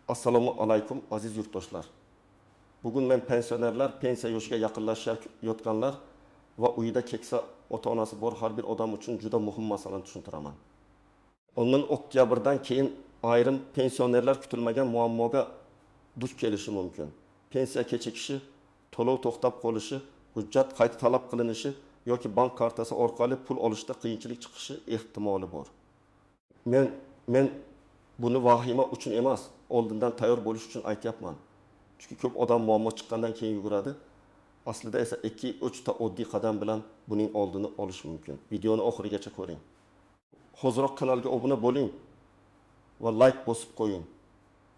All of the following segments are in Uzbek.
Assalomu alaykum aziz yurtdoshlar. Bugun men pensionerlar, pensiya yoshiga yaqinlashayotganlar va uyida keksa ota-onasi bor har bir odam uchun juda muhim masalani tushuntiraman. 10 oktyabrdan keyin ayrim pensionerlar kutilmagan muammoga duch kelishi mumkin. Pensiya kechikishi, to'lov to'xtab qolishi, hujjat qayta talab qilinishi yoki bank kartasi orqali pul olishda qiyinchilik chiqishi ehtimoli bor. Men buni vahima uchun emas, oldindan tayyor bo'lish uchun aytyapman. Chunki ko'p odam muammo chiqqandan keyin yuguradi. Aslida esa 2-3 ta oddiy qadam bilan buning oldini olish mumkin. Videoni oxirigacha ko'ring. Hoziroq kanalga obuna bo'ling va like bosib qo'ying.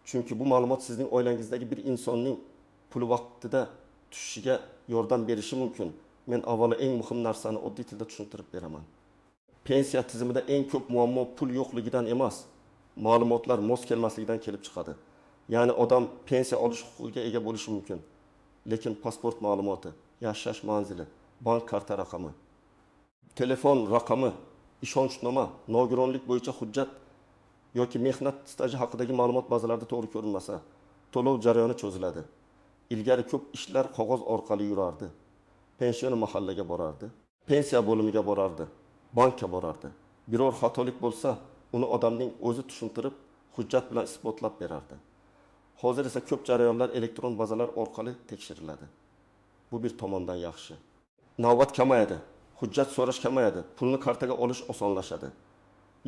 Chunki bu ma'lumot sizning oilangizdagi bir insonning pul vaqtida tushishiga yordam berishi mumkin. Men avvalo eng muhim narsani oddiy tilda tushuntirib beraman. Pensiya tizimida eng ko'p muammo pul yo'qligidan emas, ma'lumotlar mos kelmasligidan kelib chiqadi. Ya'ni odam pensiya olish huquqiga ega bo'lishi mumkin, lekin pasport ma'lumoti, yashash manzili, bank karta raqami, telefon raqami, ishonchnoma, nogironlik bo'yicha hujjat yoki mehnat staji haqidagi ma'lumot bazalarida to'g'ri ko'rinmasa, to'lov jarayoni cho'ziladi. Ilgari ko'p ishlar qog'oz orqali yurardi. Pensiyon mahallaga borardi, pensiya bo'limiga borardi, bankka borardi. Biror xatolik bo'lsa, uni odamning o'zi tushuntirib, hujjat bilan isbotlab berardi. Hozir esa ko'p jarayonlar elektron bazalar orqali tekshiriladi. Bu bir tomondan yaxshi. Navbat kamayadi, hujjat so'rash kamayadi, pulni kartaga olish osonlashadi.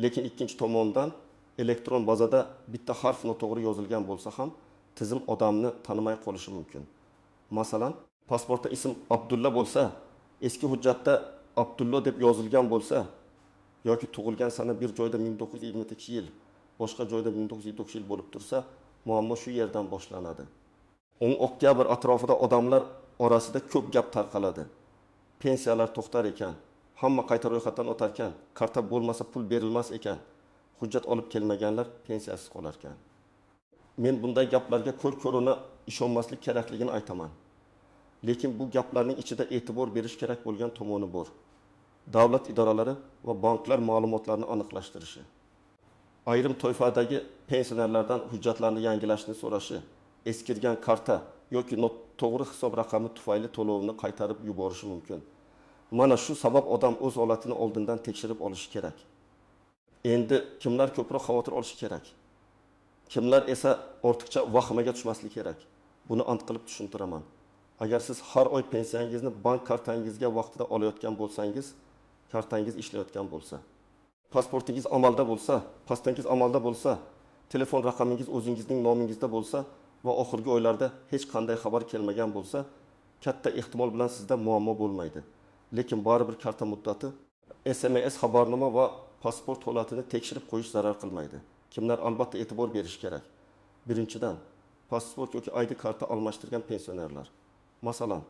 Lekin ikkinchi tomondan elektron bazada bitta harf noto'g'ri yozilgan bo'lsa ham, tizim odamni tanimay qolishi mumkin. Masalan, pasportda ism Abdulla bo'lsa, eski hujjatda Abdullo deb yozilgan bo'lsa, yoki tug'ilgan sana bir joyda 1922-yil, boshqa joyda 1909-yil bo'lib tursa, muammo shu yerdan boshlanadi. 10 oktyabr atrofida odamlar orasida ko'p gap tarqaladi. Pensiyalar to'xtar ekan, hamma qayta ro'yxatdan o'tar ekan, karta bo'lmasa pul berilmas ekan, hujjat olib kelmaganlar pensiyasiz qolar ekan. Men bunday gaplarga ko'r-ko'rona ishonmaslik kerakligini aytaman. Lekin bu gaplarning ichida e'tibor berish kerak bo'lgan tomoni bor. Davlat idoralari va banklar ma'lumotlarni aniqlashtirishi, ayrim toifadagi pensionerlardan hujjatlarni yangilashni so'rashi, eskirgan karta yoki noto'g'ri hisob raqami tufayli to'lovni qaytarib yuborishi mumkin. Mana shu sabab odam o'z holatini oldindan tekshirib olishi kerak. Endi kimlar ko'proq xavotir olishi kerak? Kimlar esa ortiqcha vahimaga tushmasligi kerak? Buni aniq qilib tushuntiraman. Agar siz har oy pensiyangizni bank kartangizga vaqtida olayotgan bo'lsangiz, kartangiz ishlayotgan bo'lsa, pasportingiz amalda bo'lsa, pastangiz amalda bo'lsa, telefon raqamingiz o'zingizning nomingizda bo'lsa va oxirgi oylarda hech qanday xabar kelmagan bo'lsa, katta ehtimol bilan sizda muammo bo'lmaydi. Lekin baribir karta muddati, SMS xabarnoma va pasport holatini tekshirib qo'yish zarar qilmaydi. Kimlar albatta e'tibor berish kerak? Birinchidan, pasport yoki ID karta almashtirgan pensionerlar. Masalan,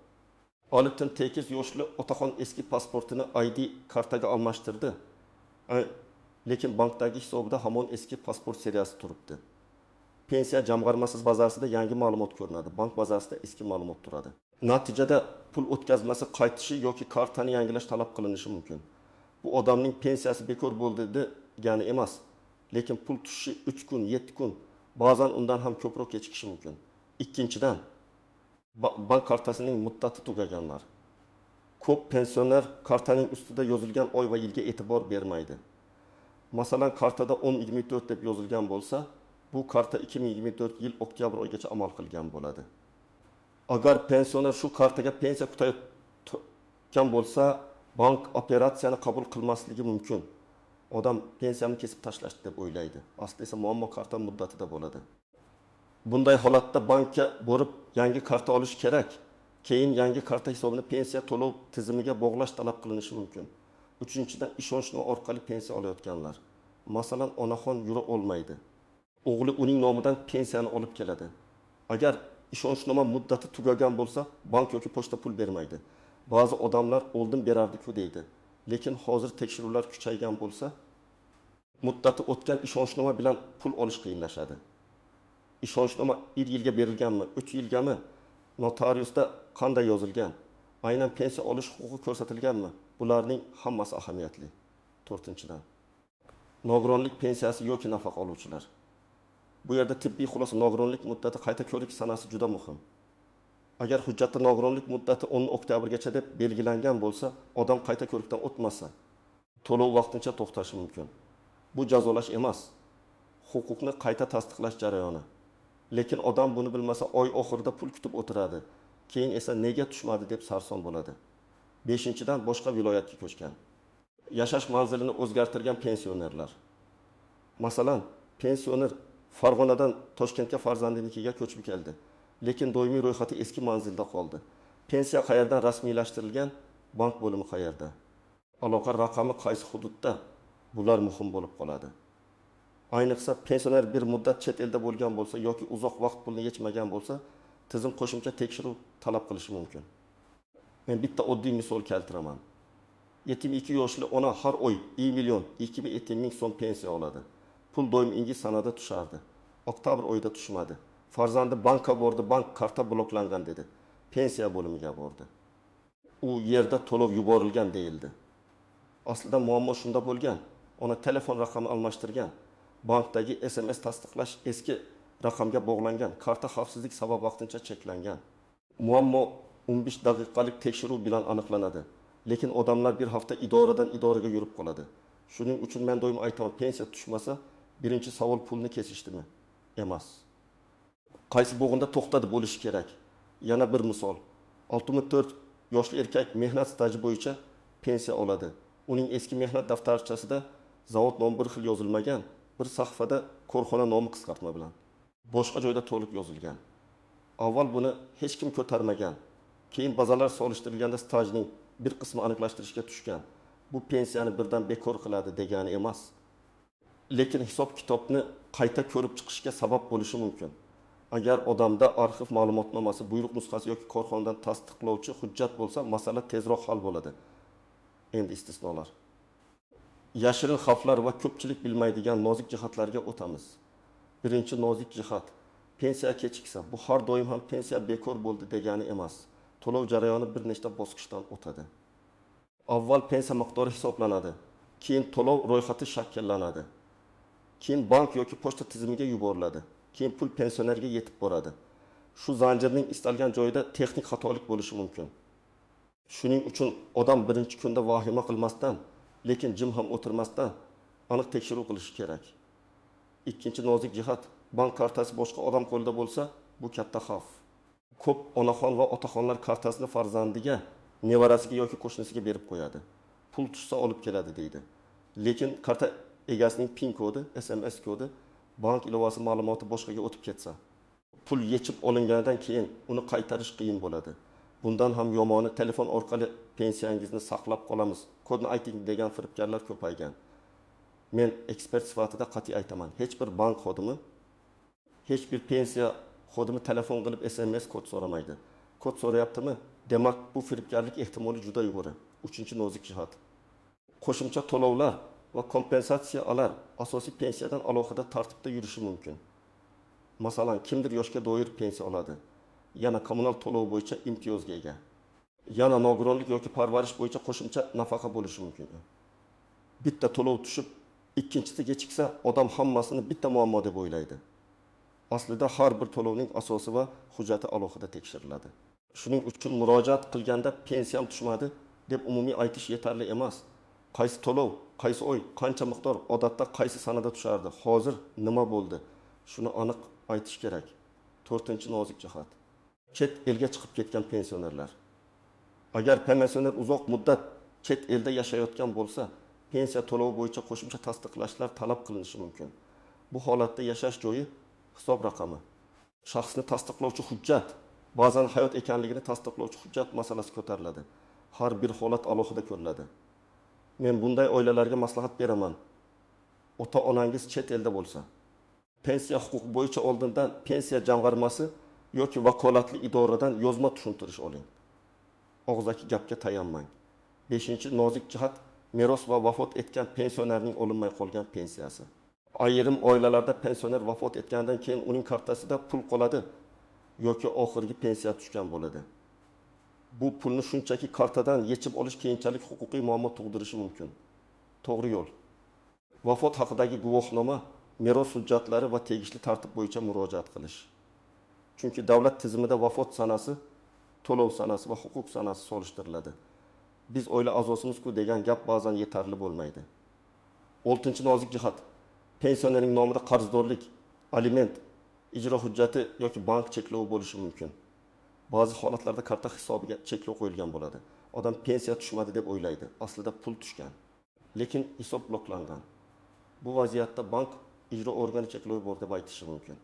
Olitin Tekiz yoshli otaxon eski pasportini ID kartaga almashtirdi. Lekin bankdagi hisobida hamon eski pasport seriyasi turibdi. Pensiya jamg'armasi bazasida yangi ma'lumot ko'rinadi, bank bazasida eski ma'lumot turadi. Natijada pul o'tkazmasi qaytishi yoki kartani yangilash talab qilinishi mumkin. Bu odamning pensiyasi bekor bo'ldi degani emas, lekin pul tushishi 3 kun, 7 kun, ba'zan undan ham ko'proq kechikishi mumkin. Ikkinchidan, bank kartasining muddati tugaganlar. Ko'p pensioner kartaning ustida yozilgan oy va yilga e'tibor bermaydi. Masalan, kartada 1024 deb yozilgan bo'lsa, bu karta 2024 yil oktyabr oyigacha amal qilgan bo'ladi. Agar pensioner shu kartaga pensiya kutayotgan bo'lsa, bank operatsiyani qabul qilmasligi mumkin. Odam pensiyani kesib tashlashdi deb o'ylaydi. Aslida esa muammo karta muddatida bo'ladi. Bunday holatda bankka borib yangi karta olish kerak. Keyin yangi karta hisobini pensiya to'lov tizimiga bog'lash talab qilinishi mumkin. Uchinchidan, ishonchnoma orqali pensiya olayotganlar. Masalan, onaxon yura olmaydi. O'g'li uning nomidan pensiyani olib keladi. Agar ishonchnoma muddati tugagan bo'lsa, bank yoki pochta pul bermaydi. Ba'zi odamlar oldin berardi-ku deydi. Lekin hozir tekshiruvlar kuchaygan bo'lsa, muddati o'tgan ishonchnoma bilan pul olish qiyinlashadi. Ishonchnoma 1 yilga berilganmi, 3 yilgami, notariusda qanday yozilgan, aynan pensiya olish huquqi ko'rsatilganmi? Bularning hammasi ahamiyatli. 4-dan, nogironlik pensiyasi yoki nafaqa oluvchilar. Bu yerda tibbiy xulosa nogironlik muddati qayta ko'rik sanasi juda muhim. Agar hujjatda nogironlik muddati 10 oktyabrgacha deb belgilangan bo'lsa, odam qayta ko'rikdan o'tmasa, to'lov vaqtincha to'xtashi mumkin. Bu jazolash emas, huquqni qayta tasdiqlash jarayoni. Lekin odam buni bilmasa, oy oxirida pul kutib o'tiradi. Keyin esa nega tushmadi deb sarson bo'ladi. 5-dan boshqa viloyatga ko'chgan. Yashash manzilini o'zgartirgan pensionerlar. Masalan, pensioner Farg'onadan Toshkentga farzandinikiga ko'chib keldi. Lekin doimiy ro'yxati eski manzilda qoldi. Pensiya qayerdan rasmiylashtirilgan? Bank bo'limi qayerda? Aloqa raqami qaysi hududda? Bular muhim bo'lib qoladi. Ayniqsa pensioner bir muddat chet elda bo'lgan bo'lsa yoki uzoq vaqt pulni yechmagan bo'lsa, tizim qo'shimcha tekshiruv talab qilishi mumkin. Men bitta oddiy misol keltiraman. 72 yoshli ona har oy 1 million 2,7 ming so'm pensiya oladi. Pul doimiy sanada tushardi. Oktabr oyida tushmadi. Farzandi banka bordi, bank karta bloklangan dedi. Pensiya bo'limiga bordi. U yerda to'lov yuborilgan deyildi. Aslida muammo shunda bo'lgan. Ona telefon raqami almashtirgan. Bankdagi SMS tasdiqlash eski raqamga bog'langan. Karta xavfsizlik sabab vaqtincha cheklangan. Muammo 15 daqiqalik tekshiruv bilan aniqlanadi. Lekin odamlar bir hafta idoradan idoraga yurib qoladi. Shuning uchun men doim aytaman, pensiya tushmasa, birinchi savol pulni kesishdimi? Emas. Qaysi bo'g'inda to'xtadi bo'lishi kerak. Yana bir misol. 64 yoshli erkak mehnat staji bo'yicha pensiya oladi. Uning eski mehnat daftarchasida zavod nomi bir xil yozilmagan, bir sahifada korxona nomi qisqartma bilan. Boshqa joyda to'liq yozilgan. Avval buni hech kim ko'tarmagan. Keyin bazalar solishtirilganda stajning bir qismi aniqlashtirishga tushgan. Bu pensiyani birdan bekor qiladi degani emas. Lekin hisob kitobni qayta ko'rib chiqishga sabab bo'lishi mumkin. Agar odamda arxiv ma'lumotnomasi, buyruq nusxasi yoki korxonadan tasdiqlovchi hujjat bo'lsa, masala tezroq hal bo'ladi. Endi istisnolar. Yashirin xavflar va ko'pchilik bilmaydigan nozik jihatlarga o'tamiz. Birinchi nozik jihat. Pensiya kechiksa, bu har doim ham pensiya bekor bo'ldi degani emas. To'lov jarayoni bir nechta bosqichdan o'tadi. Avval pensiya miqdori hisoblanadi, keyin to'lov ro'yxati shakllanadi. Keyin bank yoki pochta tizimiga yuboriladi. Keyin pul pensionerga yetib boradi. Shu zanjirning istalgan joyida texnik xatolik bo'lishi mumkin. Shuning uchun odam birinchi kunda vahima qilmasdan, lekin jim ham o'tirmasdan aniq tekshiruv qilishi kerak. Ikkinchi nozik jihat, bank kartasi boshqa odam qo'lida bo'lsa, bu katta xavf. Ko'p onaxon va otaxonlar kartasini farzandiga, nevarasiga yoki qo'shnisiga berib qo'yadi. Pul tushsa olib keladi deydi. Lekin karta egasining PIN kodi, SMS kodi, bank ilovasi ma'lumoti boshqaga o'tib ketsa, pul yechib olingandan keyin uni qaytarish qiyin bo'ladi. Bundan ham yomoni telefon orqali pensiyangizni saqlab qolamiz, kodni ayting degan firibgarlar ko'paygan. Men ekspert sifatida qat'iy aytaman, hech bir bank xodimi, hech bir pensiya xodimi telefon qilib SMS kod so'ramaydi. Kod so'rayaptimi? Demak, bu firibgarlik ehtimoli juda yuqori. Uchinchi nozik jihat. Qo'shimcha to'lovlar va kompensatsiyalar asosiy pensiyadan alohida tartibda yurishi mumkin. Masalan, kimdir yoshga doir pensiya oladi. Yana kommunal to'lov bo'yicha imtiyozga ega. Yana nogironlik yoki parvarish bo'yicha qo'shimcha nafaqa bo'lishi mumkin. Bitta to'lov tushib, ikkinchisi kechiksa, odam hammasini bitta muammo deb o'ylaydi. Aslida har bir to'lovning asosi va hujjati alohida tekshiriladi. Shuning uchun murojaat qilganda pensiyam tushmadi deb umumiy aytish yetarli emas. Qaysi to'lov, qaysi oy, qancha miqdor, odatda qaysi sanada tushardi, hozir nima bo'ldi? Shuni aniq aytish kerak. 4-nozik jihat. Chet elga chiqib ketgan pensionerlar. Agar pensioner uzoq muddat chet elda yashayotgan bo'lsa, pensiya to'lovi bo'yicha qo'shimcha tasdiqlashlar talab qilinishi mumkin. Bu holatda yashash joyi, hisob raqami, shaxsni tasdiqlovchi hujjat, ba'zan hayot ekanligini tasdiqlovchi hujjat masalasi ko'tariladi. Har bir holat alohida ko'riladi. Men bunday oilalarga maslahat beraman. Ota-onangiz chet elda bo'lsa, pensiya huquqi bo'yicha oldindan pensiya jamg'armasi yoki vakolatli idoradan yozma tushuntirish oling. Og'zaki gapga tayanmang. 5-nozik jihat, meros va vafot etgan pensionerning olinmay qolgan pensiyasi. Ayrim oilalarda pensioner vafot etgandan keyin uning kartasida pul qoladi yoki oxirgi pensiya tushgan bo'ladi. Bu pulni shunchaki kartadan yechib olish keyinchalik huquqiy muammo tug'dirishi mumkin. To'g'ri yo'l. Vafot haqidagi guvohnoma meros hujjatlari va tegishli tartib bo'yicha murojaat qilish. Chunki davlat tizimida vafot sanasi, to'lov sanasi va huquq sanasi solishtiriladi. Biz oila a'zosimiz-ku degan gap ba'zan yetarli bo'lmaydi. 6-nozik jihat. Pensionerning nomida qarzdorlik, aliment, ijro hujjati yoki bank cheklovi bo'lishi mumkin. Ba'zi holatlarda karta hisobiga cheklov qo'yilgan bo'ladi. Odam pensiya tushmadi deb o'ylaydi. Aslida pul tushgan. Lekin hisob bloklangan. Bu vaziyatda bank ijro organi cheklovi bor deb aytishi mumkin.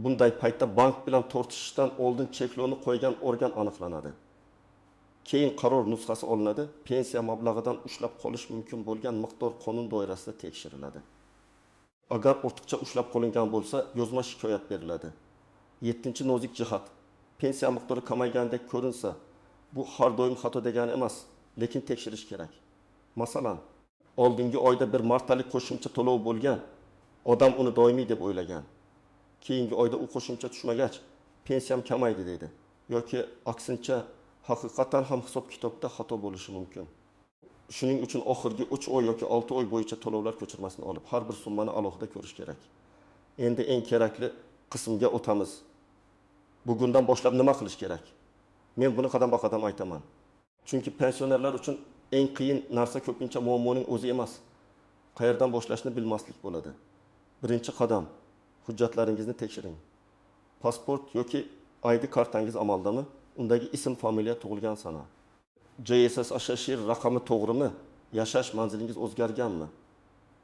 Bunday paytda bank bilan tortishishdan oldin cheklovni qo'ygan organ aniqlanadi. Keyin qaror nusxasi olinadi, pensiya mablag'idan ushlab qolish mumkin bo'lgan miqdor qonun doirasida tekshiriladi. Agar ortiqcha ushlab qolingan bo'lsa, yozma shikoyat beriladi. 7-nozik jihat. Pensiya miqdori kamaygandek ko'rinsa, bu har doim xato degani emas, lekin tekshirish kerak. Masalan, oldingi oyda bir martalik qo'shimcha to'lov bo'lgan, odam uni doimiy deb o'ylagan. Keyingi oyda u qo'shimcha tushmagach, pensiyam kamaydi dedi. Yoki aksincha, haqiqatan ham hisob-kitobda xato bo'lishi mumkin. Shuning uchun oxirgi 3 oy yoki 6 oy bo'yicha to'lovlar ko'chirmasini olib, har bir summani alohida ko'rish kerak. Endi eng kerakli qismga o'tamiz. Bugundan boshlab nima qilish kerak? Men buni qadam-qadam aytaman. Chunki pensionerlar uchun eng qiyin narsa ko'pincha muammoning o'zi emas. Qayerdan boshlashni bilmaslik bo'ladi. Birinchi qadam, hujjatlaringizni tekshiring. Pasport yoki ID kartangiz amaldami? Undagi ism, familiya, tug'ilgan sana. JSS raqami to'g'rimi? Yashash manzilingiz o'zgarganmi?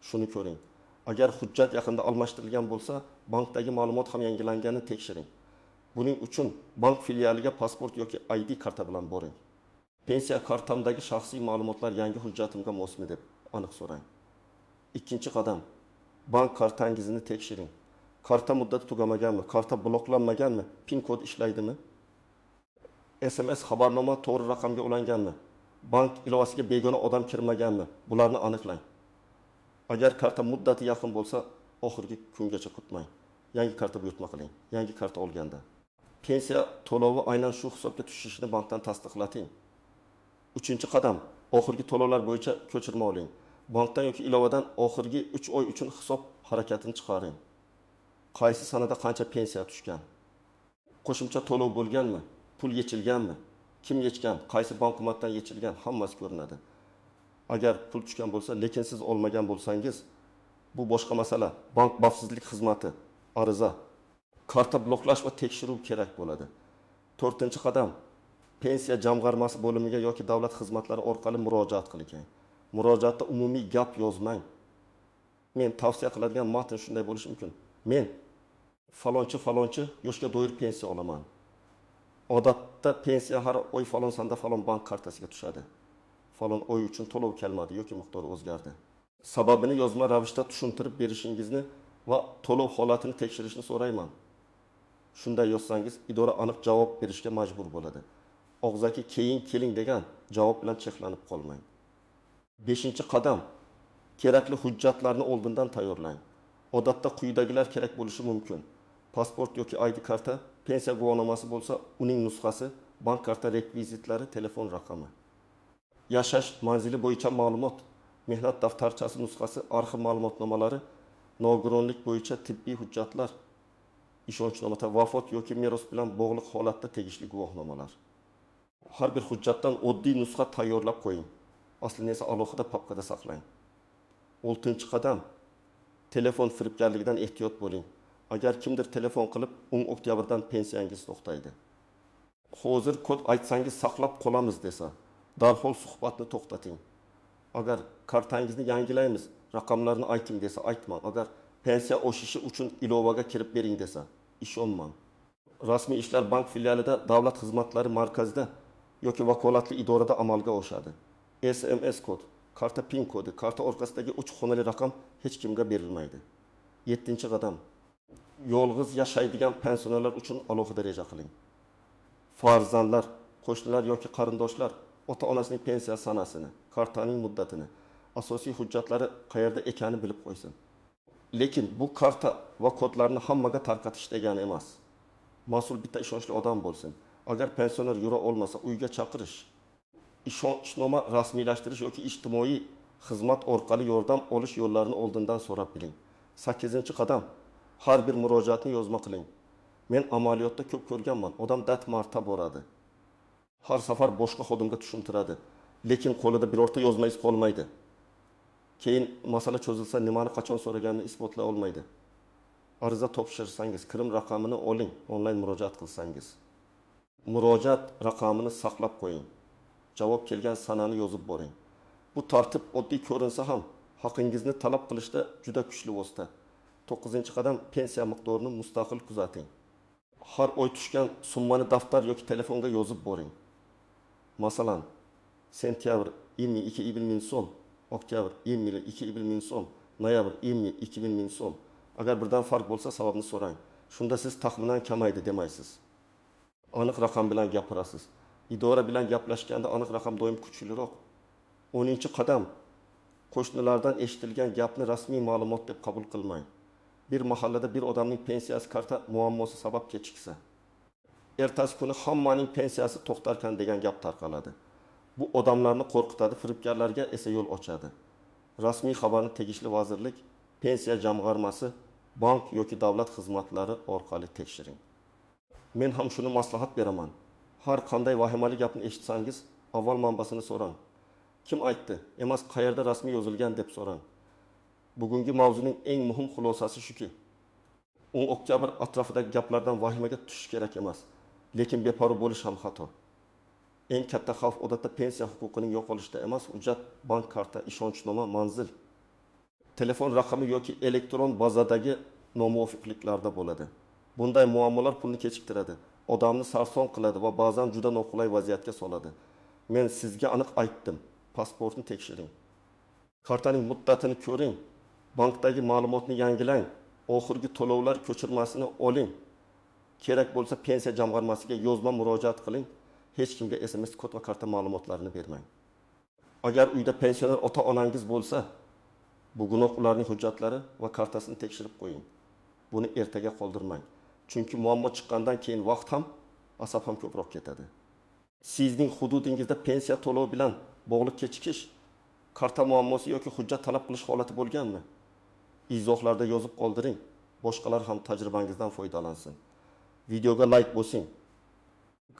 Shuni ko'ring. Agar hujjat yaqinda almashtirilgan bo'lsa, bankdagi ma'lumot ham yangilanganini tekshiring. Buning uchun bank filialiga pasport yoki ID karta bilan boring. Pensiya kartamdagi shaxsiy ma'lumotlar yangi hujjatimga mosmi deb aniq so'rang. Ikkinchi qadam, bank kartangizni tekshiring. Karta muddati tugamaganmi? Karta bloklanmaganmi? PIN kod ishlaydimi? SMS xabarnoma to'g'ri raqamga ulanganmi? Bank ilovasiga begona odam kirmaganmi? Bularni aniqlang. Agar karta muddati yaqin bo'lsa, oxirgi kungacha kutmang. Yangi karta buyurtma qiling. Yangi karta olganda. Pensiya to'lovi aynan shu hisobga tushishini bankdan tasdiqlating. 3-qadam, oxirgi to'lovlar bo'yicha ko'chirma oling. Bankdan yoki ilovadan oxirgi 3 oy uchun hisob harakatini chiqaring. Qaysi sanada qancha pensiya tushgan? Qo'shimcha to'lov bo'lganmi? Pul yechilganmi? Kim yechgan? Qaysi bankomatdan yechilgan? Hammasi ko'rinadi. Agar pul tushgan bo'lsa, lekin siz olmagan bo'lsangiz, bu boshqa masala. Bank xavfsizlik xizmati, ariza, karta bloklash va tekshiruv kerak bo'ladi. 4-qadam, pensiya jamg'armasi bo'limiga yoki davlat xizmatlari orqali murojaat qiling. Murojaatda umumiy gap yozmang. Men tavsiya qiladigan matn shunday bo'lishi mumkin. Men falonchi yoshga doir pensiya olaman. Odatda pensiya har oy falon sanda falon bank kartasiga tushadi. Falon oy uchun to'lov kelmadi yoki miqdori o'zgardi. Sababini yozma ravishda tushuntirib berishingizni va to'lov holatini tekshirishni so'rayman. Shunday yozsangiz, idora aniq javob berishga majbur bo'ladi. Og'zaki keyin keling degan javob bilan cheklanib qolmang. 5-qadam, kerakli hujjatlarni oldindan tayyorlang. Odatda quyidagilar kerak bo'lishi mumkin. Pasport yoki ID karta, pensiya guvohnomasi bo'lsa, uning nusxasi, bank karta rekvizitlari, telefon raqami. Yashash manzili bo'yicha ma'lumot, mehnat daftarchasi nusxasi, arxiv ma'lumotnomalari, nogironlik bo'yicha tibbiy hujjatlar, ishonchnoma, vafot yoki meros bilan bog'liq holatda tegishli guvohnomalar. Har bir hujjatdan oddiy nusxa tayyorlab qo'ying. Aslini esa alohida papkada saqlang. 6-qadam, telefon firibgarligidan ehtiyot bo'ling. Agar kimdir telefon qilib, 10 oktyabrdan pensiyangiz to'xtaydi. Hozir kod aytsangiz saqlab qolamiz desa, darhol suhbatni to'xtating. Agar kartangizni yangilaymiz, raqamlarni ayting desa, aytmang. Agar pensiya oshishi uchun ilovaga kirib bering desa, ishonmang. Rasmiy ishlar bank filialida, davlat xizmatlari markazida yoki vakolatli idorada amalga oshadi. SMS kod, karta PIN kodi, karta orqasidagi 3 xonali raqam hech kimga berilmaydi. 7-qadam, yolg'iz yashaydigan pensionerlar uchun alohida reja qiling. Farzandlar, qo'shnilar yoki qarindoshlar ota-onasining pensiya sanasini, kartaning muddatini, asosiy hujjatlari qayerda ekanini bilib qo'ysin. Lekin bu karta va kodlarni hammaga tarqatish degani emas. Mas'ul bitta ishonchli odam bo'lsin. Agar pensioner yura olmasa, uyga chaqirish, ishonchnoma rasmiylashtirish yoki ijtimoiy xizmat orqali yordam olish yo'llarini oldindan so'rab biling. 8-qadam har bir murojaatni yozma qiling. Men amaliyotda ko'p ko'rganman. Odam dat marta boradi. Har safar boshqa xodimga tushuntiradi. Lekin qo'lida birorta yozma iz qolmaydi. Keyin masala cho'zilsa nimani qachon so'raganini isbotlay olmaydi. Ariza topshirsangiz, kirim raqamini oling, onlayn murojaat qilsangiz. Murojaat raqamini saqlab qo'ying. Javob kelgan sanani yozib boring. Bu tartib oddiy ko'rinsa ham haqingizni talab qilishda juda kuchli vosita. 9-qadam pensiya miqdorini mustaqil kuzating. Har oy tushgan summani daftar yoki telefonga yozib boring. Masalan, sentyabr 22.000 so'm, oktyabr 22.000 so'm, noyabr 22.000 so'm. Agar birdan farq bo'lsa, sababni so'rang. Shunda siz taxminan kamaydi demaysiz. Aniq raqam bilan gapirasiz. İdora bilan gaplashganda aniq raqam doim kuchliroq. 10-qadam qo'shnilardan eshitilgan gapni rasmiy ma'lumot deb qabul qilmang. Bir mahallada bir odamning pensiyasi karta muammosi sabab kechiksa, ertasi kuni hammaning pensiyasi to'xtarkan degan gap tarqaladi. Bu odamlarni qo'rqitadi, firibgarlarga esa yo'l ochadi. Rasmiy xabarni tegishli vazirlik, pensiya jamg'armasi, bank yoki davlat xizmatlari orqali tekshiring. Men ham shuni maslahat beraman. Har qanday vahimali gapni eshitsangiz, avval manbasini so'rang. Kim aytdi? Emas, qayerda rasmiy yozilgan deb so'rang. Bugungi mavzuning eng muhim xulosasi shuki, 10 oktyabr atrofidagi gaplardan vahimaga tushish kerak emas, lekin beparvo bo'lish ham xato. Eng katta xavf odatda pensiya huquqining yo'qolishida emas, hujjat, bank karta, ishonchnoma, manzil, telefon raqami yoki elektron bazadagi nomuvofiqliklarda bo'ladi. Bunday muammolar pulni kechiktiradi, odamni sarson qiladi va ba'zan juda noqulay vaziyatga soladi. Men sizga aniq aytdim, pasportni tekshiring. Kartaning muddatini ko'ring, bankdagi ma'lumotni yangilang, oxirgi to'lovlar ko'chirmasini oling. Kerak bo'lsa pensiya jamg'armasiga yozma murojaat qiling. Hech kimga SMS kod va karta ma'lumotlarini bermang. Agar uyda pensioner ota-onangiz bo'lsa, bugunoq ularning hujjatlari va kartasini tekshirib qo'ying. Buni ertaga qoldirmang. Chunki muammo chiqqandan keyin vaqt ham, asab ham ko'proq ketadi. Sizning hududingizda pensiya to'lovi bilan bog'liq kechikish, karta muammosi yoki hujjat talab qilish holati bo'lganmi? Izohlarda yozib qoldiring. Boshqalar ham tajribangizdan foydalansin. Videoga like bosing.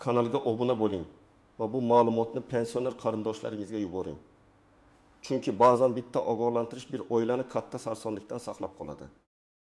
Kanalga obuna bo'ling va bu ma'lumotni pensioner qarindoshlaringizga yuboring. Chunki ba'zan bitta ogohlantirish bir oilani katta sarsonlikdan saqlab qoladi.